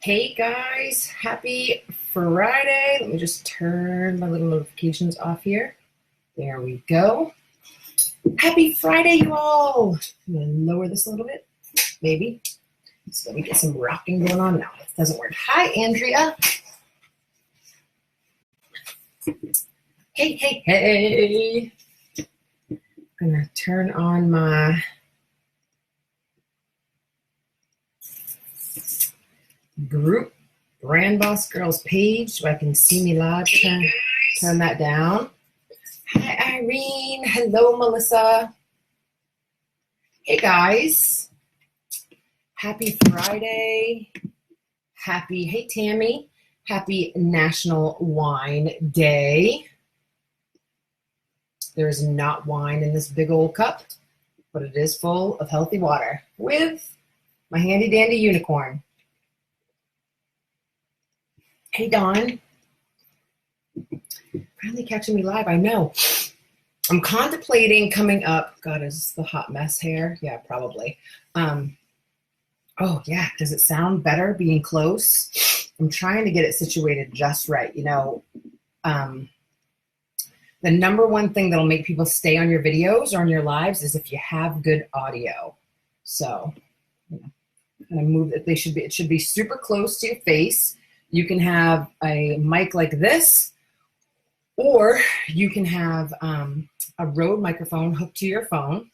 Hey guys, happy Friday. Let me just turn my little notifications off here. There we go. Happy Friday, you all. I'm going to lower this a little bit, maybe. So let me get some rocking going on now. It doesn't work. Hi, Andrea. Hey. I'm going to turn on my group Brand Boss Girls page so I can see me live. Turn that down. Hi, Irene. Hello, Melissa. Hey, guys. Happy Friday. Hey, Tammy. Happy National Wine Day. There's not wine in this big old cup, but it is full of healthy water with my handy dandy unicorn. Hey, Dawn. Finally catching me live, I know. I'm contemplating coming up. God, is the hot mess hair? Yeah, probably. Oh, yeah. Does it sound better being close? I'm trying to get it situated just right. You know, the number one thing that'll make people stay on your videos or on your lives is if you have good audio. So, you know, I'm gonna move it. It should be super close to your face. You can have a mic like this, or you can have a Rode microphone hooked to your phone,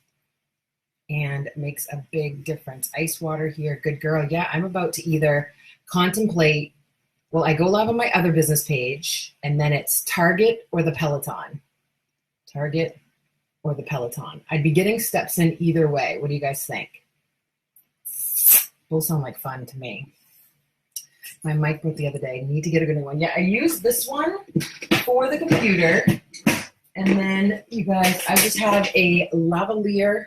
and it makes a big difference. Ice water here, good girl. Yeah, I'm about to either contemplate, well, I go live on my other business page, and then it's Target or the Peloton. Target or the Peloton. I'd be getting steps in either way. What do you guys think? Both sound like fun to me. My mic broke the other day. Need to get a good one. Yeah, I used this one for the computer. And then, you guys, I just have a lavalier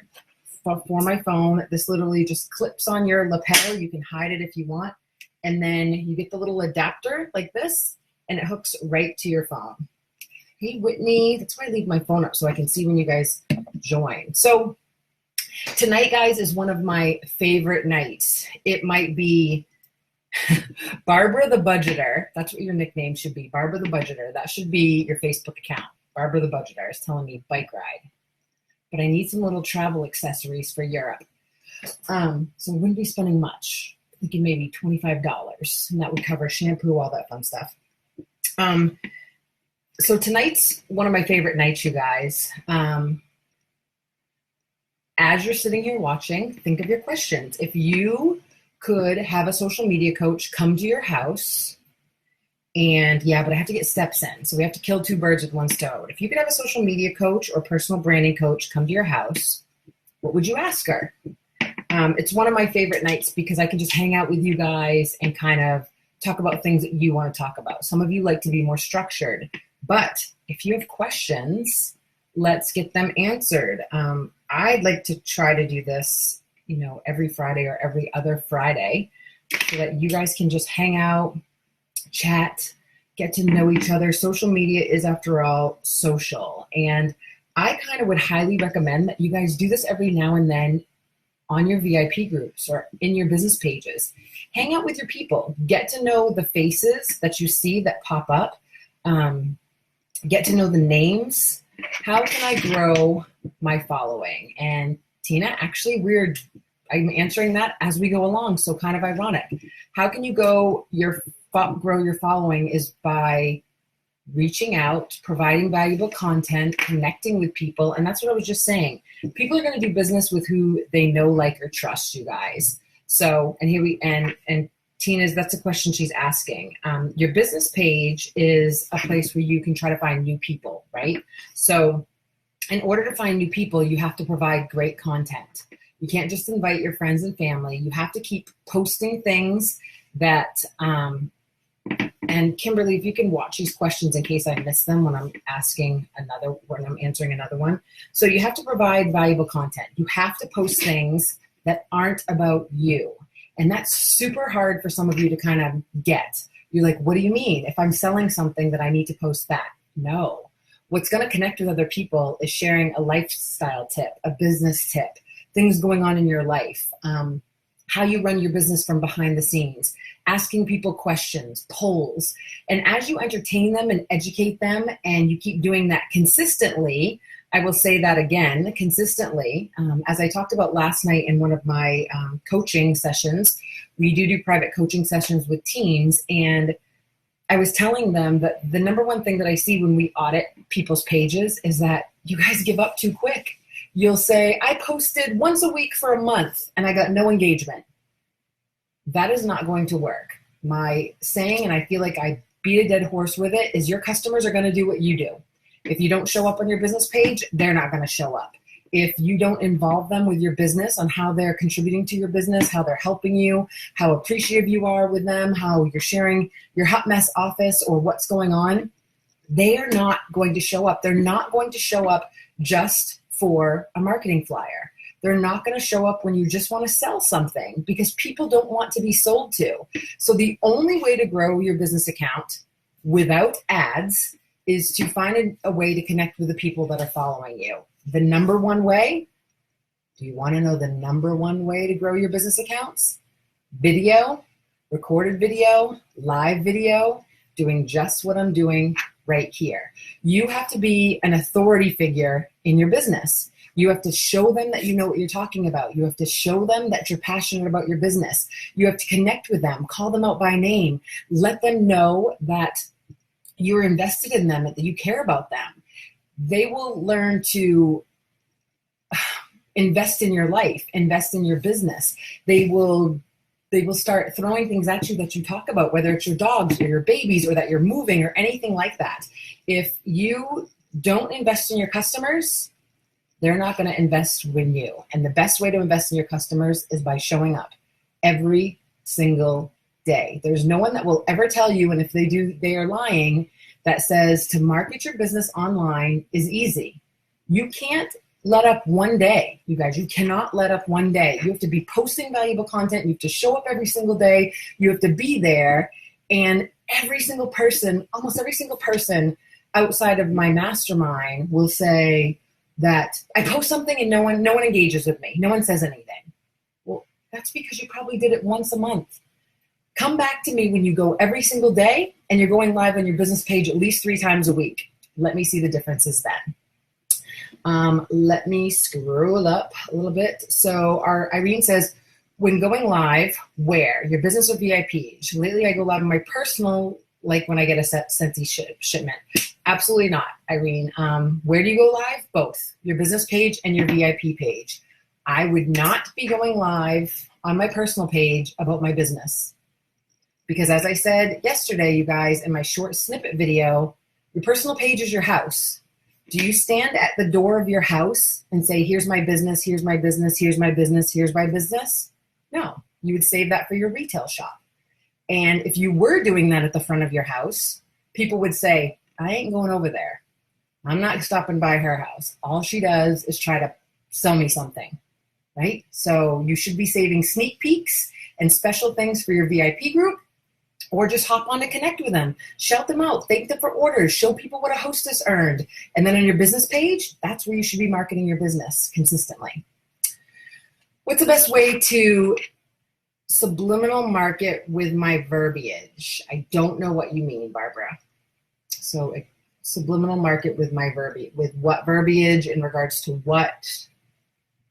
for my phone. This literally just clips on your lapel. You can hide it if you want. And then you get the little adapter like this, and it hooks right to your phone. Hey, Whitney. That's why I leave my phone up so I can see when you guys join. So tonight, guys, is one of my favorite nights. It might be Barbara the Budgeter. That's what your nickname should be, Barbara the Budgeter. That should be your Facebook account. Barbara the Budgeter is telling me bike ride. But I need some little travel accessories for Europe. So I wouldn't be spending much. I'm thinking maybe $25. And that would cover shampoo, all that fun stuff. So tonight's one of my favorite nights, you guys. As you're sitting here watching, think of your questions. If you could have a social media coach come to your house, and yeah, but I have to get steps in. So we have to kill two birds with one stone. If you could have a social media coach or personal branding coach come to your house, what would you ask her? It's one of my favorite nights because I can just hang out with you guys and kind of talk about things that you want to talk about. Some of you like to be more structured, but if you have questions, let's get them answered. I'd like to try to do this, you know, every Friday or every other Friday so that you guys can just hang out, chat, get to know each other. Social media is, after all, social. And I kind of would highly recommend that you guys do this every now and then on your VIP groups or in your business pages. Hang out with your people. Get to know the faces that you see that pop up. Get to know the names. How can I grow my following? And Tina, actually, I'm answering that as we go along, so kind of ironic. How can you grow your following is by reaching out, providing valuable content, connecting with people, and that's what I was just saying. People are going to do business with who they know, like, or trust, you guys. So, and Tina's, that's a question she's asking. Your business page is a place where you can try to find new people, right? So in order to find new people, you have to provide great content. You can't just invite your friends and family. You have to keep posting things that, and Kimberly, if you can watch these questions in case I miss them when I'm answering another one. So you have to provide valuable content. You have to post things that aren't about you. And that's super hard for some of you to kind of get. You're like, what do you mean? If I'm selling something that I need to post that? No. What's going to connect with other people is sharing a lifestyle tip, a business tip, things going on in your life. how you run your business from behind the scenes, asking people questions, polls. And as you entertain them and educate them, and you keep doing that consistently, I will say that again, consistently. As I talked about last night in one of my coaching sessions, we do private coaching sessions with teams, and I was telling them that the number one thing that I see when we audit people's pages is that you guys give up too quick. You'll say, I posted once a week for a month and I got no engagement. That is not going to work. My saying, and I feel like I beat a dead horse with it, is your customers are going to do what you do. If you don't show up on your business page, they're not going to show up. If you don't involve them with your business on how they're contributing to your business, how they're helping you, how appreciative you are with them, how you're sharing your hot mess office or what's going on, they are not going to show up. They're not going to show up just for a marketing flyer. They're not going to show up when you just want to sell something, because people don't want to be sold to. So the only way to grow your business account without ads is to find a way to connect with the people that are following you. The number one way, do you want to know the number one way to grow your business accounts? Video, recorded video, live video, doing just what I'm doing right here. You have to be an authority figure in your business. You have to show them that you know what you're talking about. You have to show them that you're passionate about your business. You have to connect with them, call them out by name, let them know that you're invested in them, that you care about them. They will learn to invest in your life, invest in your business. They will start throwing things at you that you talk about, whether it's your dogs or your babies or that you're moving or anything like that. If you don't invest in your customers, they're not going to invest in you. And the best way to invest in your customers is by showing up every single day. There's no one that will ever tell you, and if they do, they are lying, that says to market your business online is easy. You can't let up one day, you guys. You cannot let up one day. You have to be posting valuable content. You have to show up every single day. You have to be there. And every single person, almost every single person outside of my mastermind will say that I post something and no one engages with me. No one says anything. Well, that's because you probably did it once a month. Come back to me when you go every single day and you're going live on your business page at least 3 times a week. Let me see the differences then. Let me scroll up a little bit. So our Irene says, when going live, where? Your business or VIP? Lately I go live on my personal, like when I get a Scentsy shipment. Absolutely not, Irene. Where do you go live? Both. Your business page and your VIP page. I would not be going live on my personal page about my business. Because as I said yesterday, you guys, in my short snippet video, your personal page is your house. Do you stand at the door of your house and say, here's my business, here's my business, here's my business, here's my business? No, you would save that for your retail shop. And if you were doing that at the front of your house, people would say, I ain't going over there. I'm not stopping by her house. All she does is try to sell me something, right? So you should be saving sneak peeks and special things for your VIP group, or just hop on to connect with them. Shout them out. Thank them for orders. Show people what a hostess earned. And then on your business page, that's where you should be marketing your business consistently. What's the best way to subliminal market with my verbiage? I don't know what you mean, Barbara. So subliminal market with my verbiage. With what verbiage in regards to what?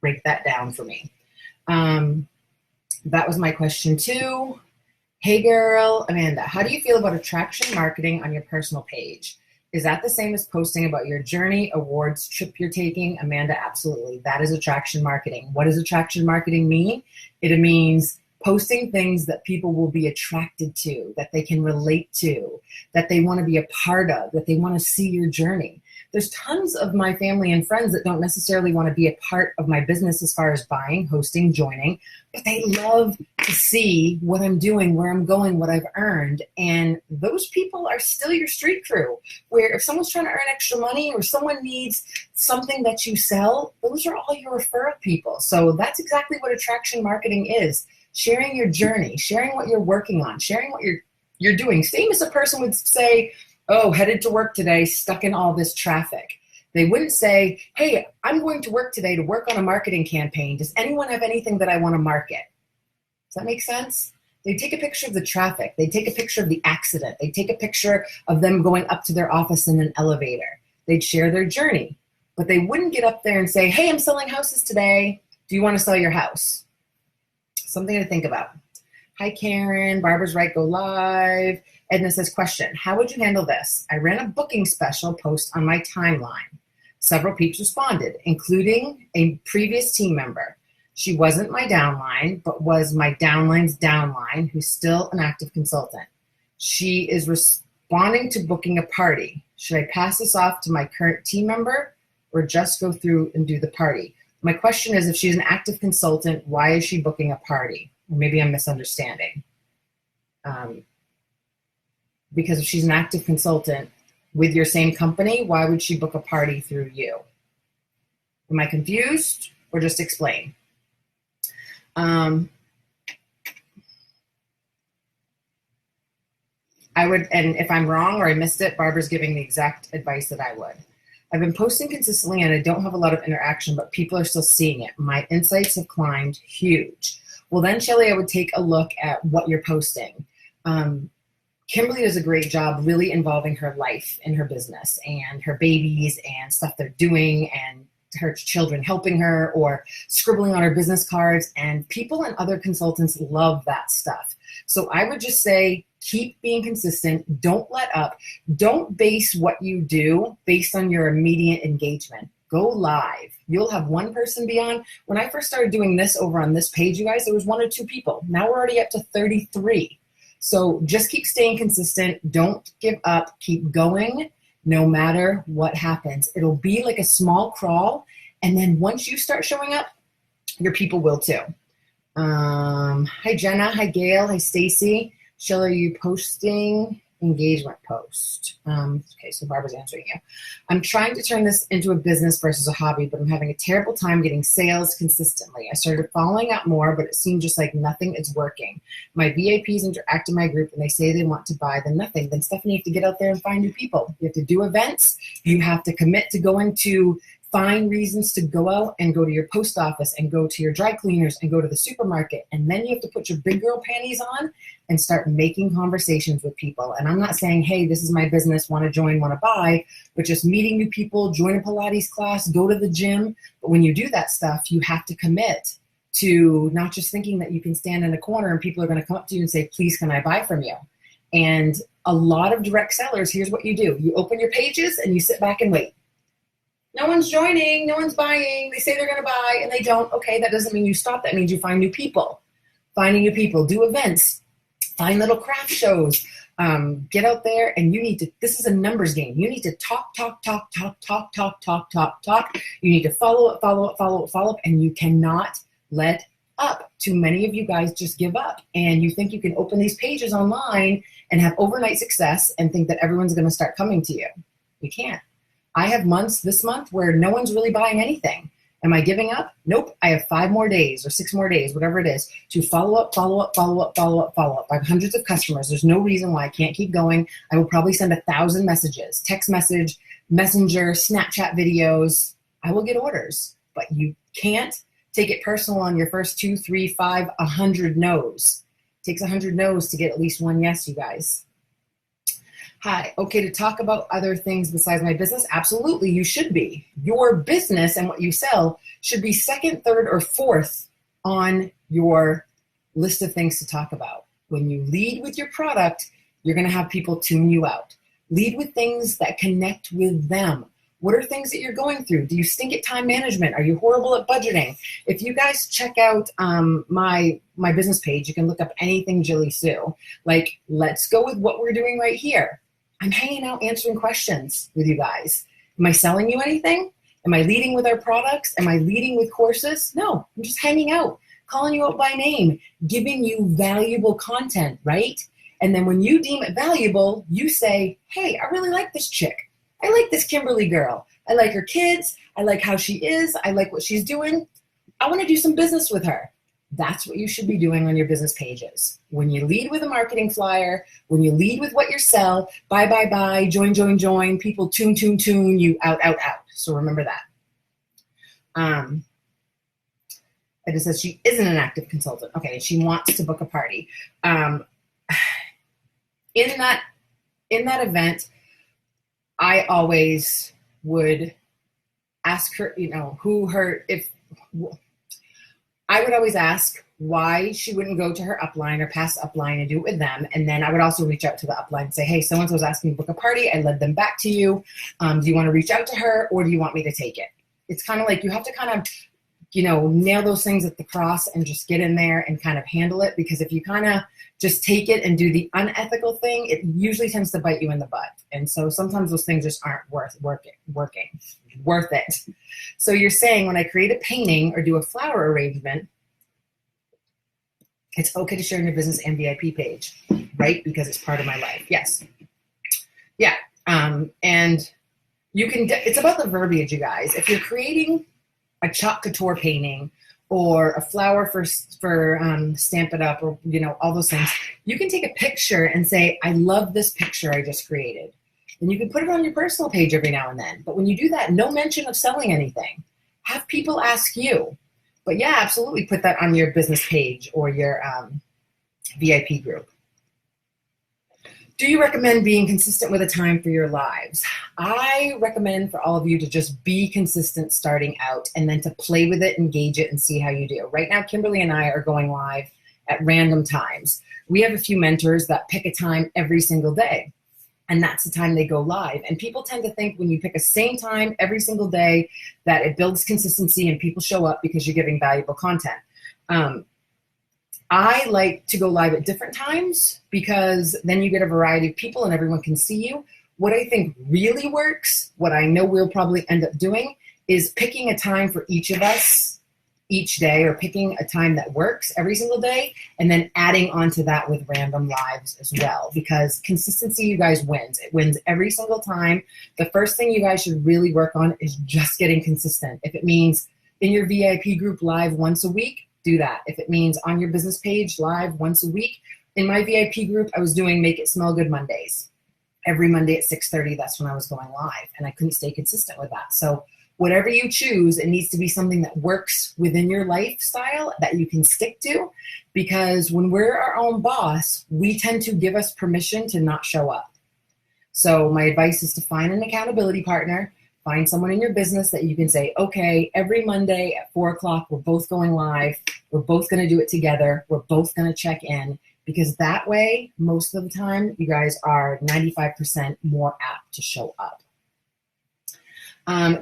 Break that down for me. That was my question too. Hey girl, Amanda, how do you feel about attraction marketing on your personal page? Is that the same as posting about your journey, awards, trip you're taking? Amanda, absolutely. That is attraction marketing. What does attraction marketing mean? It means posting things that people will be attracted to, that they can relate to, that they want to be a part of, that they want to see your journey. There's tons of my family and friends that don't necessarily want to be a part of my business as far as buying, hosting, joining, but they love to see what I'm doing, where I'm going, what I've earned. And those people are still your street crew, where if someone's trying to earn extra money or someone needs something that you sell, those are all your referral people. So that's exactly what attraction marketing is. Sharing your journey, sharing what you're working on, sharing what you're doing. Same as a person would say, oh, headed to work today, stuck in all this traffic. They wouldn't say, hey, I'm going to work today to work on a marketing campaign. Does anyone have anything that I want to market? Does that make sense? They take a picture of the traffic. They take a picture of the accident. They take a picture of them going up to their office in an elevator. They'd share their journey. But they wouldn't get up there and say, hey, I'm selling houses today. Do you want to sell your house? Something to think about. Hi, Karen. Barbara's right. Go live. Edna says, question, how would you handle this? I ran a booking special post on my timeline. Several peeps responded, including a previous team member. She wasn't my downline, but was my downline's downline, who's still an active consultant. She is responding to booking a party. Should I pass this off to my current team member or just go through and do the party? My question is, if she's an active consultant, why is she booking a party? Or maybe I'm misunderstanding. Because if she's an active consultant with your same company, why would she book a party through you? Am I confused, or just explain? I would, and if I'm wrong or I missed it, Barbara's giving the exact advice that I would. I've been posting consistently and I don't have a lot of interaction, but people are still seeing it. My insights have climbed huge. Well, then, Shelly, I would take a look at what you're posting. Kimberly does a great job really involving her life in her business and her babies and stuff they're doing and her children helping her or scribbling on her business cards. And people and other consultants love that stuff. So I would just say, keep being consistent. Don't let up. Don't base what you do based on your immediate engagement. Go live. You'll have one person be on. When I first started doing this over on this page, you guys, there was 1 or 2 people. Now we're already up to 33. So just keep staying consistent. Don't give up. Keep going no matter what happens. It'll be like a small crawl. And then once you start showing up, your people will too. Hi, Jenna. Hi, Gail. Hi, Stacy. Shell, are you posting engagement post? Okay, so Barbara's answering you. I'm trying to turn this into a business versus a hobby, but I'm having a terrible time getting sales consistently. I started following up more, but it seemed just like nothing is working. My VIPs interact in my group and they say they want to buy, then nothing. Then Stephanie, you have to get out there and find new people. You have to do events. You have to commit to going to find reasons to go out and go to your post office and go to your dry cleaners and go to the supermarket. And then you have to put your big girl panties on and start making conversations with people. And I'm not saying, hey, this is my business, want to join, want to buy, but just meeting new people, join a Pilates class, go to the gym. But when you do that stuff, you have to commit to not just thinking that you can stand in a corner and people are going to come up to you and say, please, can I buy from you? And a lot of direct sellers, here's what you do. You open your pages and you sit back and wait. No one's joining, no one's buying. They say they're going to buy and they don't. Okay, that doesn't mean you stop. That means you find new people. Finding new people, do events, find little craft shows. Get out there and you need to, this is a numbers game. You need to talk. You need to follow up, and you cannot let up. Too many of you guys just give up and you think you can open these pages online and have overnight success and think that everyone's going to start coming to you. You can't. I have months this month where no one's really buying anything. Am I giving up? Nope. I have 5 more days or 6 more days, whatever it is, to follow up. I have hundreds of customers. There's no reason why I can't keep going. I will probably send 1,000 messages, text message, messenger, Snapchat videos. I will get orders, but you can't take it personal on your first 2, 3, 5, 100 no's. It takes 100 no's to get at least 1 yes, you guys. Hi, okay to talk about other things besides my business? Absolutely, you should be. Your business and what you sell should be second, third, or fourth on your list of things to talk about. When you lead with your product, you're going to have people tune you out. Lead with things that connect with them. What are things that you're going through? Do you stink at time management? Are you horrible at budgeting? If you guys check out my business page, you can look up anything Jilly Sue. Like, let's go with what we're doing right here. I'm hanging out answering questions with you guys. Am I selling you anything? Am I leading with our products? Am I leading with courses? No, I'm just hanging out, calling you out by name, giving you valuable content, right? And then when you deem it valuable, you say, hey, I really like this chick. I like this Kimberly girl. I like her kids. I like how she is. I like what she's doing. I want to do some business with her. That's what you should be doing on your business pages. When you lead with a marketing flyer, when you lead with what you sell, buy, join, people tune, you out. So remember that. It just says she isn't an active consultant. Okay, she wants to book a party. In that event, I always would ask her, I would always ask why she wouldn't go to her upline or past upline and do it with them. And then I would also reach out to the upline and say, hey, so-and-so's asking to book a party. I led them back to you. Do you want to reach out to her or do you want me to take it? It's kind of like you have to kind of, nail those things at the cross and just get in there and kind of handle it. Because if you kind of just take it and do the unethical thing, it usually tends to bite you in the butt. And so sometimes those things just aren't worth it. So you're saying when I create a painting or do a flower arrangement, it's okay to share in your business and VIP page, right? Because it's part of my life. Yes. Yeah. And you can, it's about the verbiage, you guys. If you're creating a chalk couture painting or a flower for Stamp It Up or, all those things, you can take a picture and say, I love this picture I just created. And you can put it on your personal page every now and then. But when you do that, no mention of selling anything. Have people ask you. But yeah, absolutely put that on your business page or your VIP group. Do you recommend being consistent with a time for your lives? I recommend for all of you to just be consistent starting out and then to play with it, engage it, and see how you do. Right now, Kimberly and I are going live at random times. We have a few mentors that pick a time every single day, and that's the time they go live. And people tend to think when you pick a same time every single day that it builds consistency and people show up because you're giving valuable content. I like to go live at different times because then you get a variety of people and everyone can see you. What I think really works, what I know we'll probably end up doing, is picking a time for each of us each day, or picking a time that works every single day and then adding onto that with random lives as well, because consistency, you guys, wins. It wins every single time. The first thing you guys should really work on is just getting consistent. If it means in your VIP group live once a week, do that. If it means on your business page live once a week. In my VIP group, I was doing Make It Smell Good Mondays. Every Monday at 6:30, that's when I was going live, and I couldn't stay consistent with that. So whatever you choose, it needs to be something that works within your lifestyle that you can stick to, because when we're our own boss, we tend to give us permission to not show up. So my advice is to find an accountability partner. Find someone in your business that you can say, okay, every Monday at 4 o'clock, we're both going live. We're both going to do it together. We're both going to check in, because that way, most of the time, you guys are 95% more apt to show up.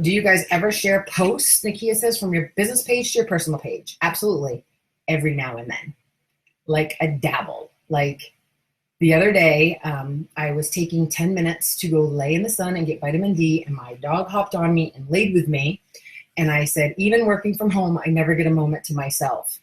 Do you guys ever share posts, Nakia says, from your business page to your personal page? Absolutely. Every now and then. Like a dabble. Like the other day, I was taking 10 minutes to go lay in the sun and get vitamin D, and my dog hopped on me and laid with me. And I said, even working from home, I never get a moment to myself.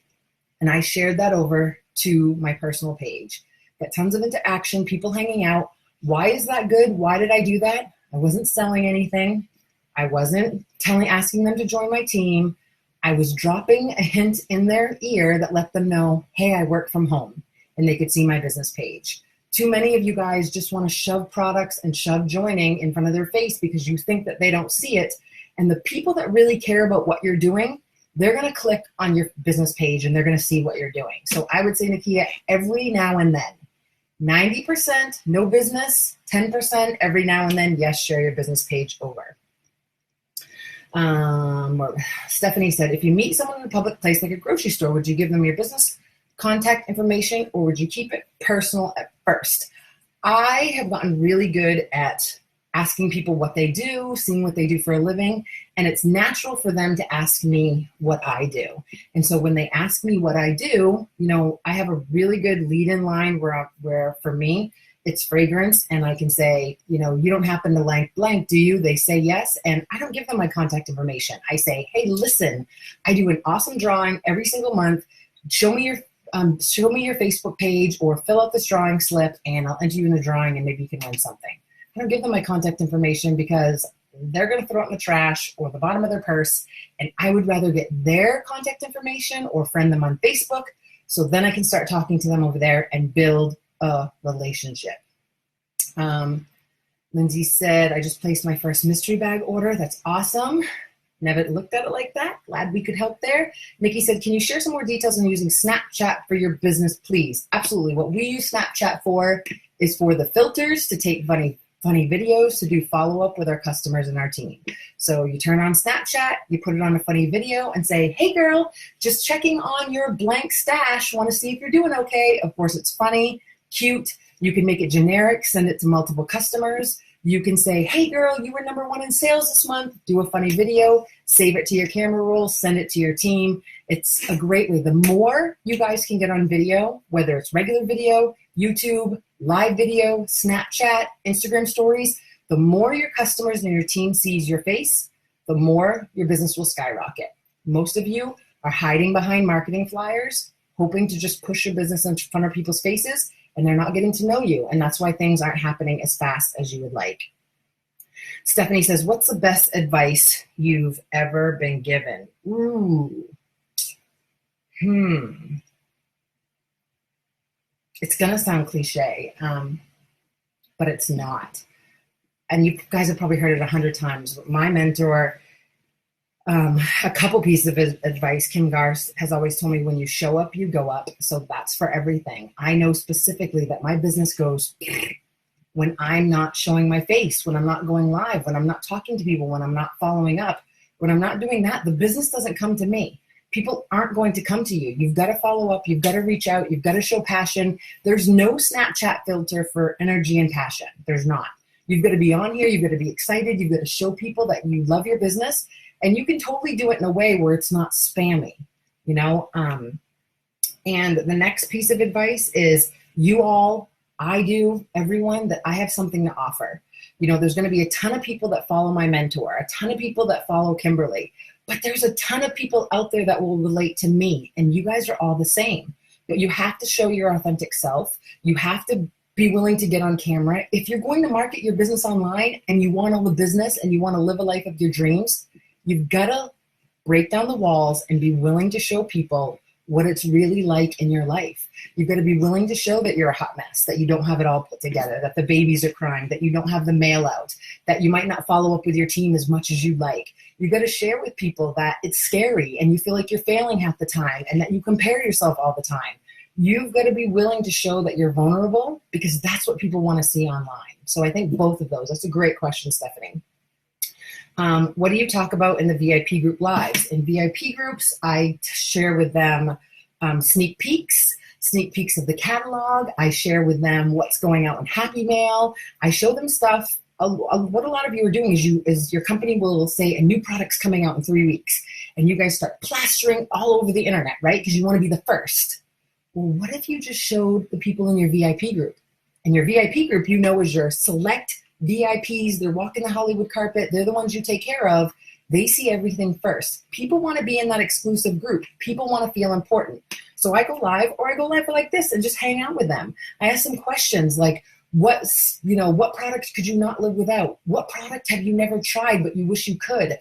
And I shared that over to my personal page. Got tons of interaction, people hanging out. Why is that good? Why did I do that? I wasn't selling anything. I wasn't asking them to join my team. I was dropping a hint in their ear that let them know, hey, I work from home, and they could see my business page. Too many of you guys just want to shove products and shove joining in front of their face because you think that they don't see it. And the people that really care about what you're doing, they're going to click on your business page and they're going to see what you're doing. So I would say, Nakia, every now and then, 90% no business, 10% every now and then, yes, share your business page over. Stephanie said, if you meet someone in a public place like a grocery store, would you give them your business contact information or would you keep it personal at first? I have gotten really good at asking people what they do, seeing what they do for a living, and it's natural for them to ask me what I do. And so when they ask me what I do, I have a really good lead-in line where for me, it's fragrance, and I can say, you don't happen to like blank, do you? They say yes, and I don't give them my contact information. I say, hey, listen, I do an awesome drawing every single month. Show me your Facebook page or fill out this drawing slip, and I'll enter you in the drawing, and maybe you can win something. I don't give them my contact information because they're going to throw it in the trash or the bottom of their purse, and I would rather get their contact information or friend them on Facebook, so then I can start talking to them over there and build a relationship. Lindsay said, I just placed my first mystery bag order. That's awesome. Never looked at it like that. Glad we could help there. Nikki said, can you share some more details on using Snapchat for your business, please? Absolutely. What we use Snapchat for is for the filters to take funny videos to do follow-up with our customers and our team. So you turn on Snapchat, you put it on a funny video and say, hey girl, just checking on your blank stash. Want to see if you're doing okay. Of course, it's funny, cute. You can make it generic, send it to multiple customers. You can say, hey girl, you were #1 in sales this month. Do a funny video, save it to your camera roll, send it to your team. It's a great way. The more you guys can get on video, whether it's regular video, YouTube, live video, Snapchat, Instagram stories, the more your customers and your team sees your face, the more your business will skyrocket. Most of you are hiding behind marketing flyers, hoping to just push your business in front of people's faces, and they're not getting to know you. And that's why things aren't happening as fast as you would like. Stephanie says, what's the best advice you've ever been given? Ooh. It's going to sound cliche, but it's not. And you guys have probably heard it 100 times. My mentor, a couple pieces of advice, Kim Garst, has always told me, when you show up, you go up. So that's for everything. I know specifically that my business goes when I'm not showing my face, when I'm not going live, when I'm not talking to people, when I'm not following up. When I'm not doing that, the business doesn't come to me. People aren't going to come to you. You've got to follow up. You've got to reach out. You've got to show passion. There's no Snapchat filter for energy and passion. There's not. You've got to be on here. You've got to be excited. You've got to show people that you love your business. And you can totally do it in a way where it's not spammy, you know? And the next piece of advice is you all, I do, everyone, that I have something to offer. You know, there's going to be a ton of people that follow my mentor, a ton of people that follow Kimberly, but there's a ton of people out there that will relate to me, and you guys are all the same. But you have to show your authentic self. You have to be willing to get on camera. If you're going to market your business online and you want all the business and you want to live a life of your dreams, you've got to break down the walls and be willing to show people what it's really like in your life. You've got to be willing to show that you're a hot mess, that you don't have it all put together, that the babies are crying, that you don't have the mail out, that you might not follow up with your team as much as you'd like. You've got to share with people that it's scary and you feel like you're failing half the time and that you compare yourself all the time. You've got to be willing to show that you're vulnerable, because that's what people want to see online. So I think both of those. That's a great question, Stephanie. What do you talk about in the VIP group lives? In VIP groups, I share with them sneak peeks of the catalog. I share with them what's going out in Happy Mail. I show them stuff. What a lot of you are doing is your company will say a new product's coming out in 3 weeks, and you guys start plastering all over the internet, right? Because you want to be the first. Well, what if you just showed the people in your VIP group? And your VIP group, you know, is your select VIPs. They're walking the Hollywood carpet. They're the ones you take care of. They see everything first. People want to be in that exclusive group. People want to feel important. So I go live, or I go live like this and just hang out with them. I ask them questions like, what products could you not live without? What product have you never tried but you wish you could?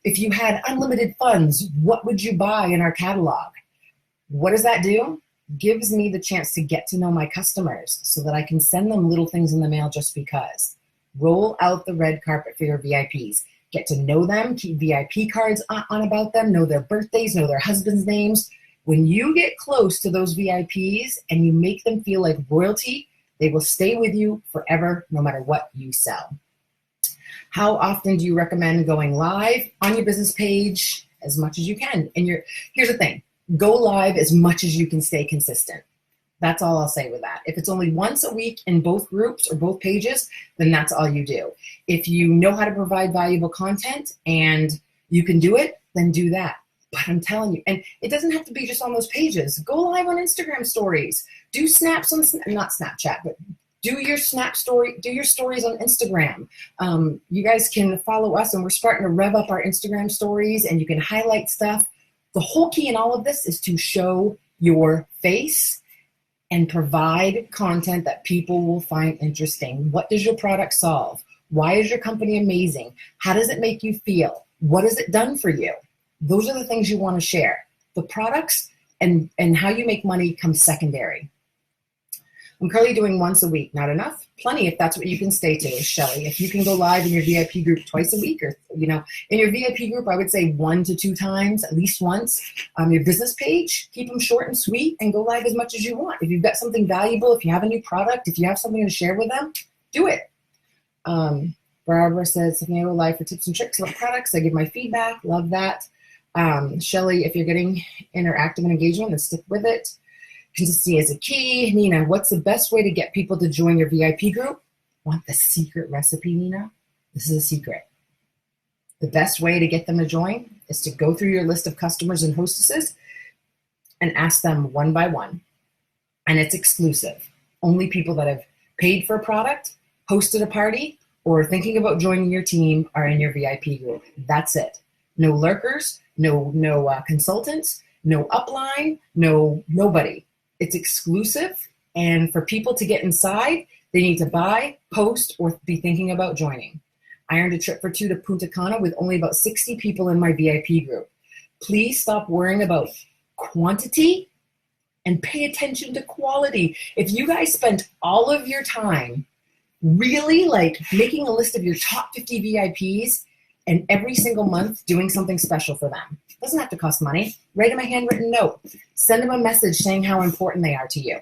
If you had unlimited funds, what would you buy in our catalog? What does that do? Gives me the chance to get to know my customers so that I can send them little things in the mail just because. Roll out the red carpet for your VIPs. Get to know them, keep VIP cards on about them, know their birthdays, know their husbands' names. When you get close to those VIPs and you make them feel like royalty, they will stay with you forever, no matter what you sell. How often do you recommend going live on your business page? As much as you can. And here's the thing. Go live as much as you can stay consistent. That's all I'll say with that. If it's only once a week in both groups or both pages, then that's all you do. If you know how to provide valuable content and you can do it, then do that. But I'm telling you, and it doesn't have to be just on those pages. Go live on Instagram stories. Do snaps on, not Snapchat, but do your do your stories on Instagram. You guys can follow us, and we're starting to rev up our Instagram stories, and you can highlight stuff. The whole key in all of this is to show your face and provide content that people will find interesting. What does your product solve? Why is your company amazing? How does it make you feel? What has it done for you? Those are the things you want to share. The products and how you make money come secondary. I'm currently doing once a week. Not enough? Plenty if that's what you can stay to, Shelly. If you can go live in your VIP group twice a week, or, in your VIP group, I would say 1 to 2 times, at least once. Your business page, keep them short and sweet and go live as much as you want. If you've got something valuable, if you have a new product, if you have something to share with them, do it. Barbara says, if I go live for tips and tricks about products, I give my feedback. Love that. Shelly, if you're getting interactive and engagement, then stick with it. Consistency is a key. Nina, what's the best way to get people to join your VIP group? Want the secret recipe, Nina? This is a secret. The best way to get them to join is to go through your list of customers and hostesses and ask them one by one. And it's exclusive. Only people that have paid for a product, hosted a party, or are thinking about joining your team are in your VIP group. That's it. No lurkers, no consultants, no upline, nobody. It's exclusive, and for people to get inside, they need to buy, post, or be thinking about joining. I earned a trip for 2 to Punta Cana with only about 60 people in my VIP group. Please stop worrying about quantity and pay attention to quality. If you guys spent all of your time really making a list of your top 50 VIPs and every single month doing something special for them. Doesn't have to cost money. Write them a handwritten note. Send them a message saying how important they are to you.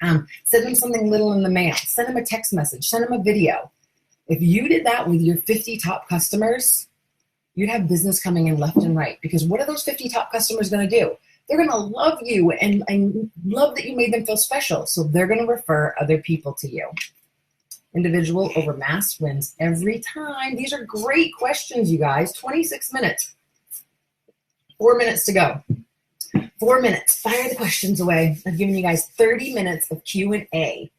Send them something little in the mail. Send them a text message. Send them a video. If you did that with your 50 top customers, you'd have business coming in left and right. Because what are those 50 top customers going to do? They're going to love you and love that you made them feel special. So they're going to refer other people to you. Individual over mass wins every time. These are great questions, you guys. 26 minutes. 4 minutes to go. 4 minutes. Fire the questions away. I've given you guys 30 minutes of Q&A.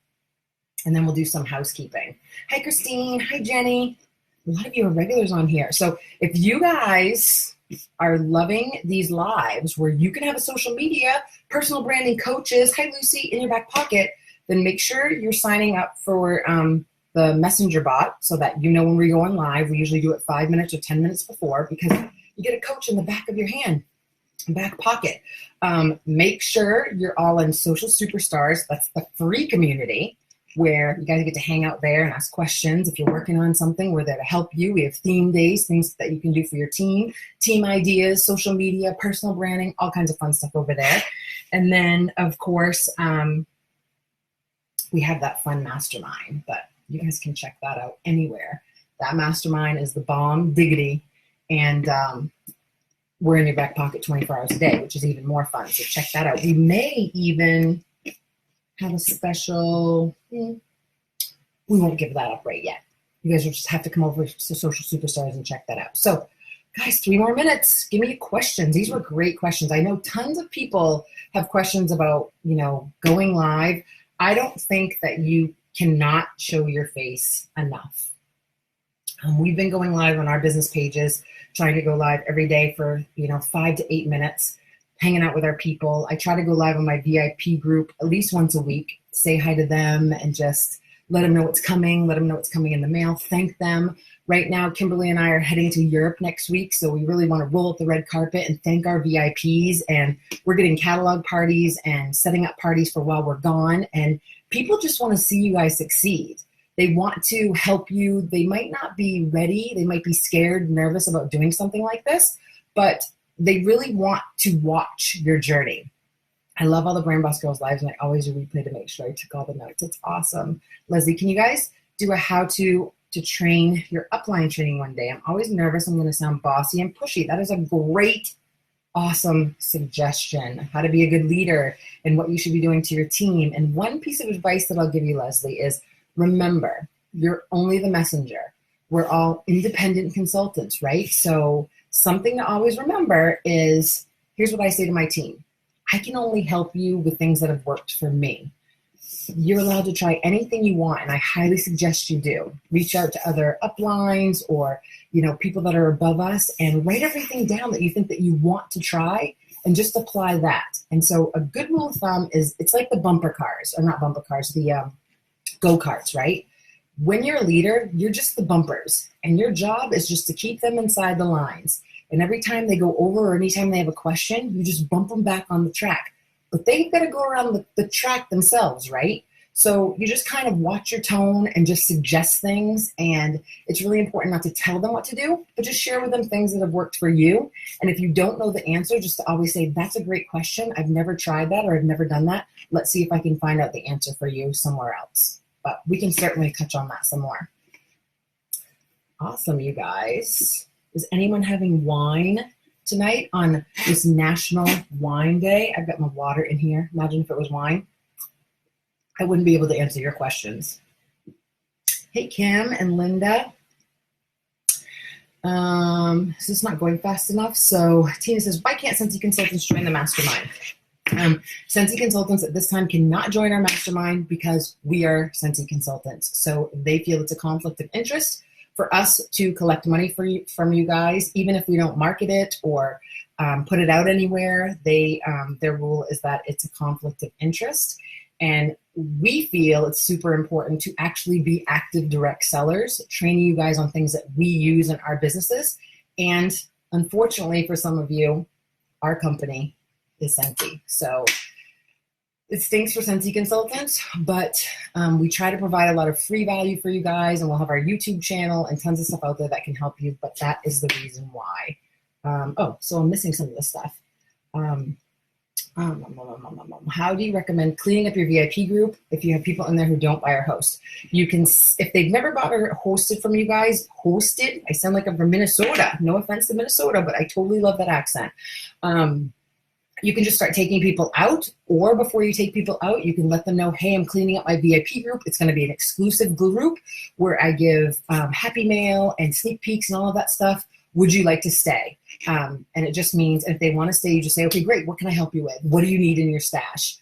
And then we'll do some housekeeping. Hi, Christine. Hi, Jenny. A lot of you are regulars on here. So if you guys are loving these lives where you can have a social media, personal branding coaches, hi, Lucy, in your back pocket, then make sure you're signing up for the messenger bot so that you know when we're going live. We usually do it 5 minutes or 10 minutes before, because you get a coach in the back of your hand, back pocket. Make sure you're all in Social Superstars. That's the free community where you guys get to hang out there and ask questions. If you're working on something, we're there to help you. We have theme days, things that you can do for your team ideas, social media, personal branding, all kinds of fun stuff over there. And then, of course, we have that fun mastermind, but you guys can check that out anywhere. That mastermind is the bomb diggity, and we're in your back pocket 24 hours a day, which is even more fun. So check that out. We may even have a special, we won't give that up right yet. You guys will just have to come over to Social Superstars and check that out. So guys, 3 more minutes. Give me your questions. These were great questions. I know tons of people have questions about, going live. I don't think that you cannot show your face enough. We've been going live on our business pages, trying to go live every day for 5 to 8 minutes, hanging out with our people. I try to go live on my VIP group at least once a week, say hi to them and just let them know what's coming, let them know what's coming in the mail, thank them. Right now, Kimberly and I are heading to Europe next week, so we really want to roll out the red carpet and thank our VIPs, and we're getting catalog parties and setting up parties for while we're gone, and people just want to see you guys succeed. They want to help you. They might not be ready. They might be scared, nervous about doing something like this, but they really want to watch your journey. I love all the Brand Boss Girls lives, and I always do replay to make sure I took all the notes. It's awesome. Leslie, can you guys do a how-to train your upline training one day? I'm always nervous I'm going to sound bossy and pushy. That is a great, awesome suggestion. How to be a good leader and what you should be doing to your team. And one piece of advice that I'll give you, Leslie, is remember, you're only the messenger. We're all independent consultants, right? So something to always remember is, here's what I say to my team. I can only help you with things that have worked for me. You're allowed to try anything you want, and I highly suggest you do. Reach out to other uplines or, people that are above us, and write everything down that you think that you want to try and just apply that. And so a good rule of thumb is, it's like the bumper cars, or not bumper cars, the go-karts, right? When you're a leader, you're just the bumpers, and your job is just to keep them inside the lines. And every time they go over, or anytime they have a question, you just bump them back on the track. But they've got to go around the track themselves, right? So you just kind of watch your tone and just suggest things. And it's really important not to tell them what to do, but just share with them things that have worked for you. And if you don't know the answer, just to always say, that's a great question. I've never tried that, or I've never done that. Let's see if I can find out the answer for you somewhere else. But we can certainly touch on that some more. Awesome, you guys. Is anyone having wine tonight on this National Wine Day? I've got my water in here. Imagine if it was wine. I wouldn't be able to answer your questions. Hey, Kim and Linda. Is this not going fast enough? So Tina says, why can't Scentsy Consultants join the mastermind? Scentsy Consultants at this time cannot join our mastermind because we are Scentsy Consultants. So they feel it's a conflict of interest for us to collect money from you guys, even if we don't market it or put it out anywhere. Their rule is that it's a conflict of interest. And we feel it's super important to actually be active direct sellers, training you guys on things that we use in our businesses. And unfortunately for some of you, our company is Scentsy. So it stinks for Scentsy Consultants, but we try to provide a lot of free value for you guys, and we'll have our YouTube channel and tons of stuff out there that can help you, but that is the reason why. So I'm missing some of this stuff. How do you recommend cleaning up your VIP group if you have people in there who don't buy or host? You can, if they've never bought or hosted from you guys, hosted. I sound like I'm from Minnesota. No offense to Minnesota, but I totally love that accent. You can just start taking people out, or before you take people out, you can let them know, hey, I'm cleaning up my VIP group. It's going to be an exclusive group where I give happy mail and sneak peeks and all of that stuff. Would you like to stay? And it just means if they want to stay, you just say, okay, great. What can I help you with? What do you need in your stash?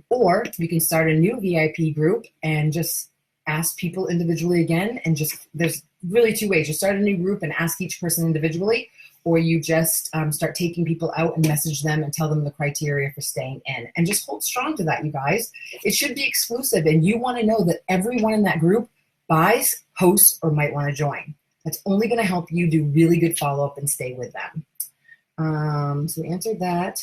Or you can start a new VIP group and just ask people individually again. And just, there's really two ways. You start a new group and ask each person individually, or you just start taking people out and message them and tell them the criteria for staying in. And just hold strong to that, you guys. It should be exclusive, and you want to know that everyone in that group buys, hosts, or might want to join. That's only going to help you do really good follow-up and stay with them. So we answered that.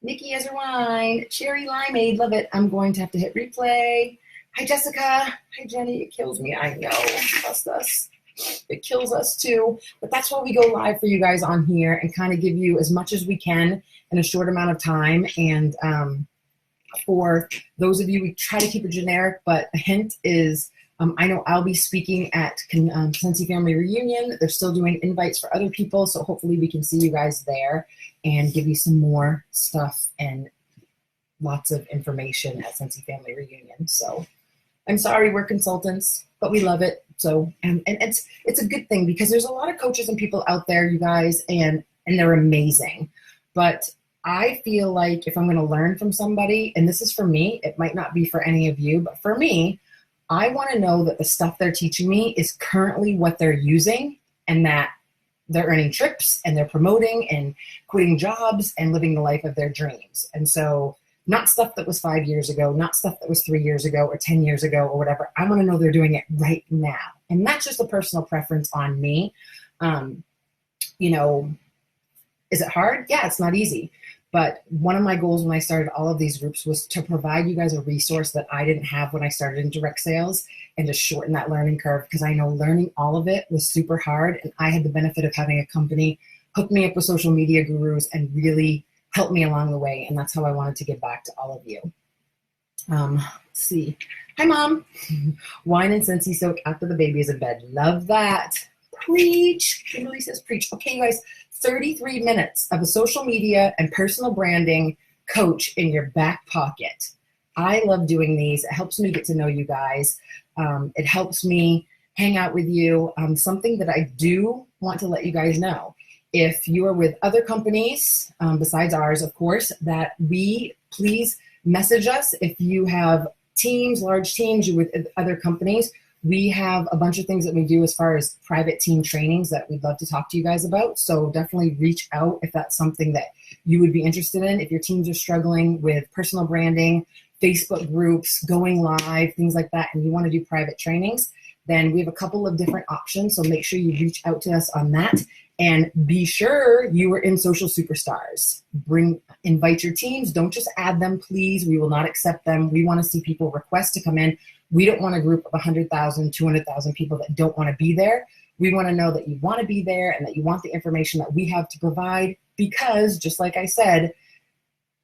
Nikki Ezerwine, Cherry Limeade, love it. I'm going to have to hit replay. Hi, Jessica. Hi, Jenny. It kills me. I know. Trust us. It kills us too. But that's why we go live for you guys on here and kind of give you as much as we can in a short amount of time. And for those of you, we try to keep it generic, but a hint is, I know I'll be speaking at Scentsy Family Reunion. They're still doing invites for other people, so hopefully we can see you guys there and give you some more stuff and lots of information at Scentsy Family Reunion. So I'm sorry, we're consultants, but we love it. So and it's a good thing, because there's a lot of coaches and people out there, you guys, and they're amazing. But I feel like if I'm going to learn from somebody, and this is for me, it might not be for any of you, but for me, I want to know that the stuff they're teaching me is currently what they're using, and that they're earning trips and they're promoting and quitting jobs and living the life of their dreams. And so not stuff that was 5 years ago, not stuff that was 3 years ago or 10 years ago or whatever. I want to know they're doing it right now. And that's just a personal preference on me. You know, is it hard? Yeah, it's not easy. But one of my goals when I started all of these groups was to provide you guys a resource that I didn't have when I started in direct sales, and to shorten that learning curve, because I know learning all of it was super hard, and I had the benefit of having a company hook me up with social media gurus and really help me along the way, and that's how I wanted to give back to all of you. Let's see. Hi, Mom. Wine and Scentsy soak after the baby is in bed. Love that. Preach. Kimberly says preach. Okay, you guys. 33 minutes of a social media and personal branding coach in your back pocket. I love doing these. It helps me get to know you guys. It helps me hang out with you. Something that I do want to let you guys know. If you are with other companies, besides ours, of course, that please message us. If you have teams, large teams, you're with other companies, we have a bunch of things that we do as far as private team trainings that we'd love to talk to you guys about. So definitely reach out if that's something that you would be interested in. If your teams are struggling with personal branding, Facebook groups, going live, things like that, and you want to do private trainings, then we have a couple of different options. So make sure you reach out to us on that. And be sure you are in Social Superstars. Invite your teams. Don't just add them, please. We will not accept them. We want to see people request to come in. We don't want a group of 100,000, 200,000 people that don't want to be there. We want to know that you want to be there and that you want the information that we have to provide, because just like I said,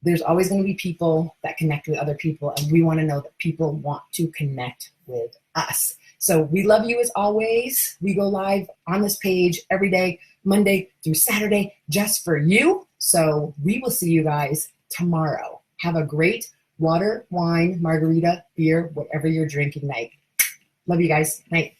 there's always going to be people that connect with other people, and we want to know that people want to connect with us. So we love you as always. We go live on this page every day, Monday through Saturday, just for you. So we will see you guys tomorrow. Have a great water, wine, margarita, beer, whatever you're drinking night. Love you guys. Night.